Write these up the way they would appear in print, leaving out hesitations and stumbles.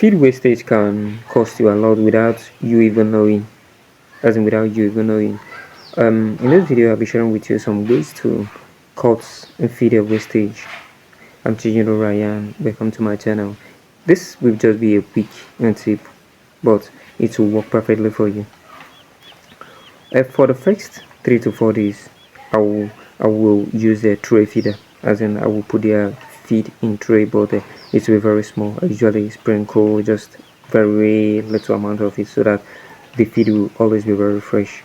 Feed wastage can cost you a lot without you even knowing, as in without you even knowing. In this video, I'll be sharing with you some ways to cut and feed your wastage. I'm Chijiro Ryan. Welcome to my channel. This will just be a quick tip, but it will work perfectly for you. For the first 3 to 4 days, I will use a tray feeder, as in I will put their feed in tray, but it will be very small. I usually sprinkle just very little amount of it so that the feed will always be very fresh.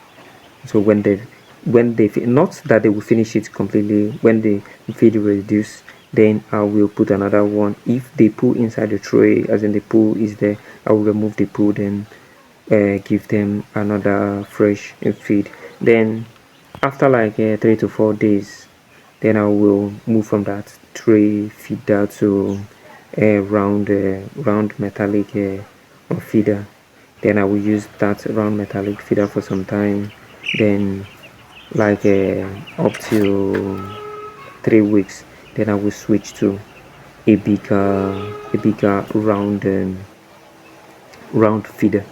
So when they not that they will finish it completely, when the feed reduce, then I will put another one. If they pull inside the tray, as in the pool is there, I will remove the pool, then give them another fresh feed. Then after like 3 to 4 days, then I will move from that tray feeder to a round metallic feeder. Then I will use that round metallic feeder for some time, then like up to 3 weeks, then I will switch to a bigger round feeder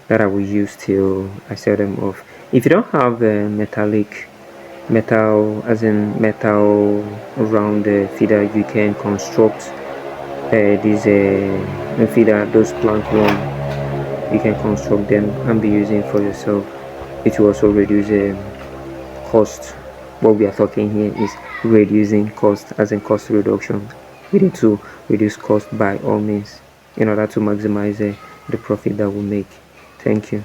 that I will use till I sell them off. If you don't have a metal, as in metal round feeder, you can construct these feeder, those plank one. You can construct them and be using for yourself. It will also reduce cost. What we are talking here is reducing cost, as in cost reduction. We need to reduce cost by all means in order to maximize the profit that we make. Thank you.